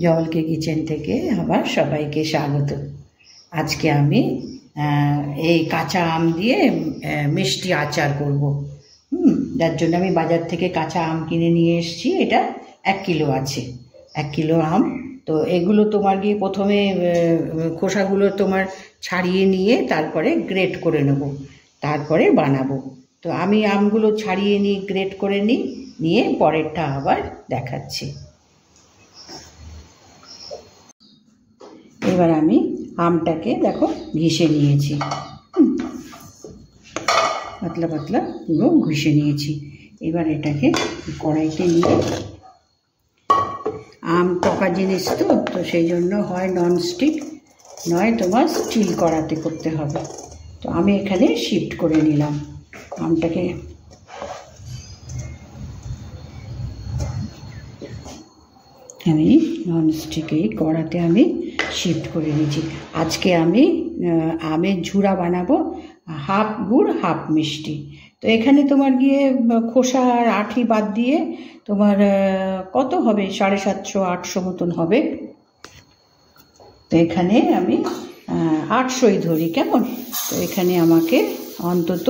জলকে কিচেন থেকে আবার সবাইকে স্বাগত। আজকে আমি এই কাঁচা আম দিয়ে মিষ্টি আচার করব। যার জন্য আমি বাজার থেকে কাঁচা আম কিনে নিয়ে এসেছি। এটা 1 কিলো আছে, 1 কিলো আম। তো এগুলো তোমার গিয়ে প্রথমে খোসাগুলো তোমার ছাড়িয়ে নিয়ে তারপরে গ্রেট করে নেব, তারপরে বানাবো। তো আমি আমগুলো ছাড়িয়ে নিই, গ্রেট করে নিয়ে পরেরটা আবার দেখাচ্ছি। এবার আমি আমটাকে দেখো ঘিষে নিয়েছি, পাতলা পাতলা পুরো ঘিষে নিয়েছি। এবার এটাকে কড়াইতে নিয়ে, আম পকা জিনিস তো সেই জন্য হয় ননস্টিক নয় তোমার স্টিল কড়াতে করতে হবে। তো আমি এখানে শিফট করে নিলাম আমটাকে। আমি ননস্টিক এই কড়াতে আমি শিফট করে নিয়েছি। আজকে আমি আমের ঝুড়া বানাবো, হাফ গুড় হাফ মিষ্টি। তো এখানে তোমার গিয়ে খোসা আর আঁটি বাদ দিয়ে তোমার কত হবে, 750-800 মতন হবে। তো এখানে আমি 800ই ধরি, কেমন? তো এখানে আমাকে অন্তত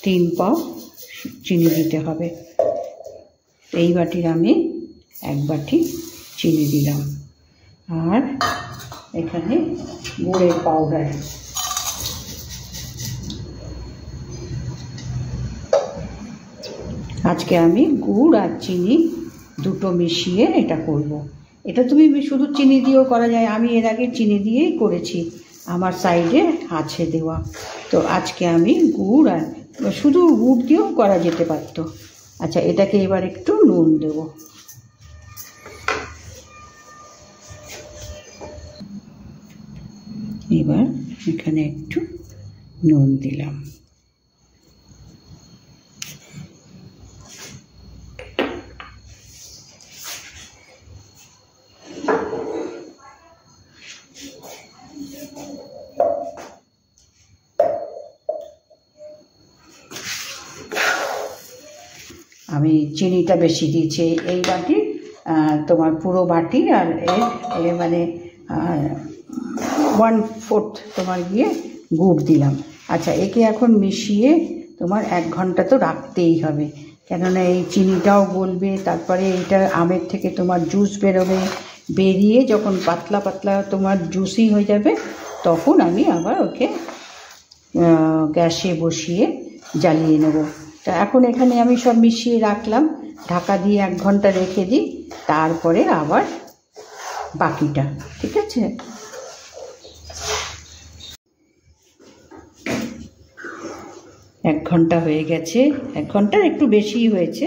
3 পাও চিনি দিতে হবে। এই বাটির আমি 1 বাটি চিনি দিলাম। আর এখানে গুড়ের পাউডার, আজকে আমি গুড় আর চিনি দুটো মিশিয়ে এটা করব। এটা তুমি শুধু চিনি দিয়েও করা যায়, আমি এর আগে চিনি দিয়েই করেছি, আমার সাইডে আছে দেওয়া। তো আজকে আমি গুড় আর শুধু গুড় দিয়েও করা যেতে পারত। আচ্ছা, এটাকে এবার একটু নুন দেব। এবার এখানে একটু নুন দিলাম। আমি চিনিটা বেশি দিয়েছি এই বাটি, তোমার পুরো বাটি, আর এর মানে 1/4 তোমার গিয়ে গুড় দিলাম। আচ্ছা, একে এখন মিশিয়ে তোমার 1 ঘন্টা তো রাখতেই হবে, কেননা এই চিনিটাও গলবে, তারপরে এইটা আমের থেকে তোমার জুস বেরোবে, বেরিয়ে যখন পাতলা পাতলা তোমার জুসি হয়ে যাবে তখন আমি আবার ওকে গ্যাসে বসিয়ে জ্বালিয়ে নেব। তা এখন এখানে আমি সব মিশিয়ে রাখলাম, ঢাকা দিয়ে 1 ঘন্টা রেখে দিই, তারপরে আবার বাকিটা। ঠিক আছে? এক ঘন্টা হয়ে গেছে, 1 ঘন্টার একটু বেশিই হয়েছে।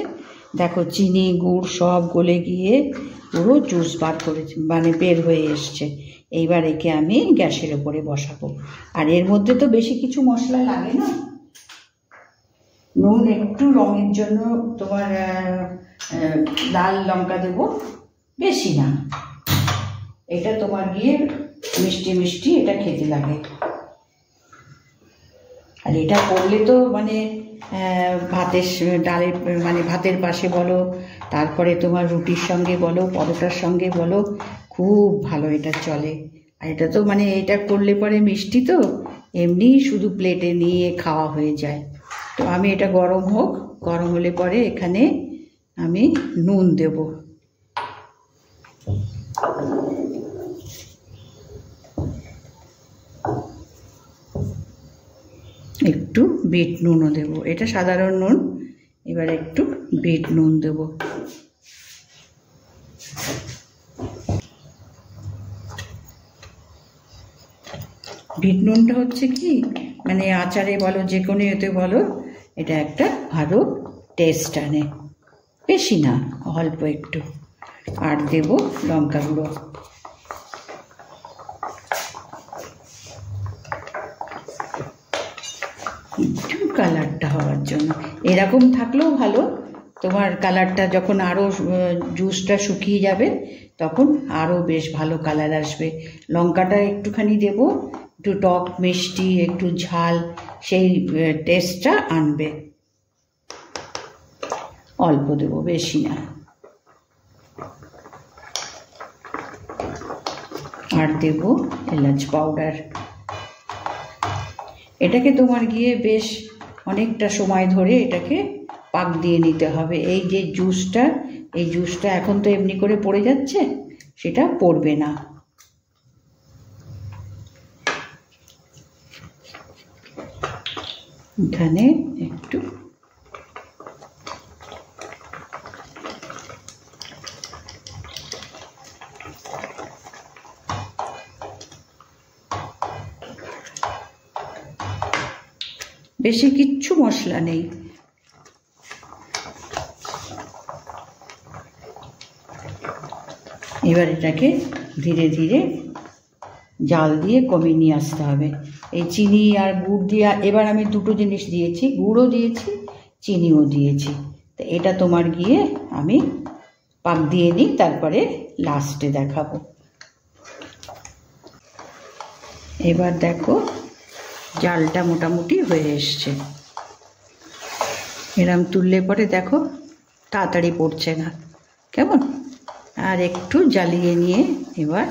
দেখো চিনি গুড় সব গলে গিয়ে পুরো জুস বার করেছে, মানে বের হয়ে এসছে। এইবার একে আমি গ্যাসের ওপরে বসাবো। আর এর মধ্যে তো বেশি কিছু মশলা লাগে না, নুন একটু রঙের জন্য তোমার লাল লঙ্কা দেব, বেশি না। এটা তোমার গিয়ে মিষ্টি মিষ্টি এটা খেতে লাগে। আর এটা করলে তো মানে ভাতের ডালের মানে ভাতের পাশে বলো, তারপরে তোমার রুটির সঙ্গে বলো, পরোটার সঙ্গে বলো, খুব ভালো এটা চলে। আর এটা তো মানে এটা করলে পরে মিষ্টি তো এমনি শুধু প্লেটে নিয়ে খাওয়া হয়ে যায়। তো আমি এটা গরম হোক, গরম হলে পরে এখানে আমি নুন দেব। একটু বিট নুনও দেব, এটা সাধারণ নুন, এবার একটু বিট নুন দেব। বিট নুনটা হচ্ছে কি, মানে আচারে বলো যে কোনো এতে বলো, এটা একটা ভালো টেস্ট আনে। বেশি না, অল্প একটু। আর দেব লঙ্কা গুঁড়ো। একটু কালারটা হওয়ার জন্য, এরকম থাকলেও ভালো। তোমার কালারটা যখন আরও জুসটা শুকিয়ে যাবে তখন আরও বেশ ভালো কালার আসবে। লঙ্কাটা একটুখানি দেব, একটু টক মিষ্টি একটু ঝাল সেই টেস্টটা আনবে। অল্প দেব, বেশি না। আর দেব এলাচ পাউডার। এটাকে তোমার গিয়ে বেশ অনেকটা সময় ধরে এটাকে পাক দিয়ে নিতে হবে। এই যে জুসটা, এই জুসটা এখন তো এমনি করে পড়ে যাচ্ছে, সেটা পড়বে না। এখানে একটু বেশি কিচ্ছু মশলা নেই। এবার এটাকে ধীরে ধীরে জাল দিয়ে কমিয়ে নিয়ে আসতে হবে। এই চিনি আর গুড় দিয়ে এবার আমি দুটো জিনিস দিয়েছি, গুড়ও দিয়েছি চিনিও দিয়েছি। তো এটা তোমার গিয়ে আমি পাক দিয়ে নিই, তারপরে লাস্টে দেখাবো। এবার দেখো জালটা মোটামুটি হয়ে এসছে। এরম তুললে পরে দেখো তাড়াতাড়ি পড়ছে না, কেমন? আর একটু জ্বালিয়ে নিয়ে এবার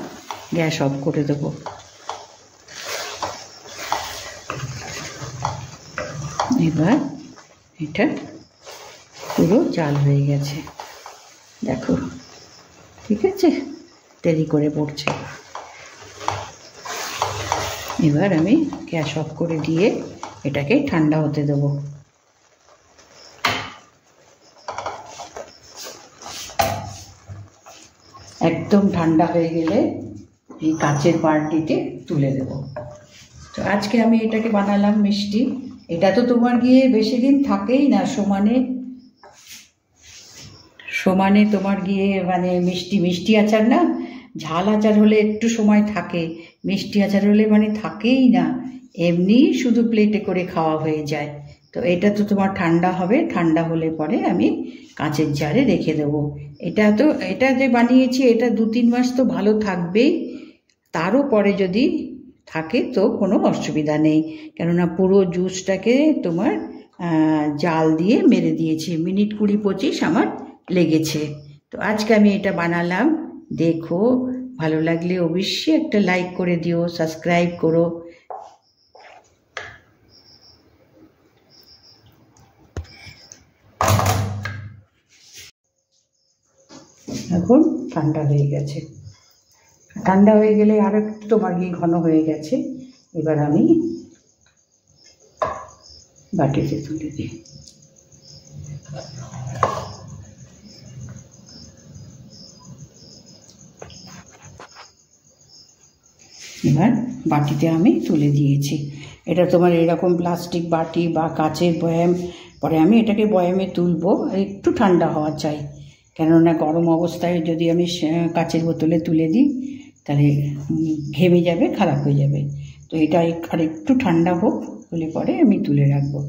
গ্যাস অফ করে দেবো। এবার এটা পুরো জাল হয়ে গেছে, দেখো, ঠিক আছে? দেরি করে পড়ছে। এবার আমি গ্যাস অফ করে দিয়ে এটাকে ঠান্ডা হতে দেবো। একদম ঠান্ডা হয়ে গেলে এই কাচের বালতিতে তুলে দেব। তো আজকে আমি এটাকে বানালাম মিষ্টি। এটা তো তোমার গিয়ে বেশি দিন থাকেই না, সমানে তোমার গিয়ে মানে মিষ্টি আচার না, ঝাল আচার হলে একটু সময় থাকে, মিষ্টি আচার হলে মানে থাকেই না, এমনি শুধু প্লেটে করে খাওয়া হয়ে যায়। তো এটা তো তোমার ঠান্ডা হবে, ঠান্ডা হলে পরে আমি কাঁচের জারে রেখে দেবো। এটা যে বানিয়েছি এটা 2-3 মাস তো ভালো থাকবেই, তারও পরে যদি থাকে তো কোনো অসুবিধা নেই, কেননা পুরো জুসটাকে তোমার জাল দিয়ে মেরে দিয়েছি, মিনিট 20-25 আমার লেগেছে। তো আজকে আমি এটা বানালাম, দেখো, ভালো লাগলে অবশ্যই একটা লাইক করে দিও, সাবস্ক্রাইব করো। এখন ঠান্ডা হয়ে গেছে, ঠান্ডা হয়ে গেলে আর একটু তোমার গিয়ে ঘন হয়ে গেছে। এবার আমি বাটিতে তুলে দিই। এবার বাটিতে আমি তুলে দিয়েছি। এটা তোমার এরকম প্লাস্টিক বাটি বা কাচের বয়াম, পরে আমি এটাকে বয়ামে তুলবো, একটু ঠান্ডা হওয়া চাই, কেননা গরম অবস্থায় যদি আমি কাচের বোতলে তুলে দিই তাহলে ঘেমে যাবে, খারাপ হয়ে যাবে। তো এটা আর একটু ঠান্ডা হোক, হলে পরে আমি তুলে রাখবো।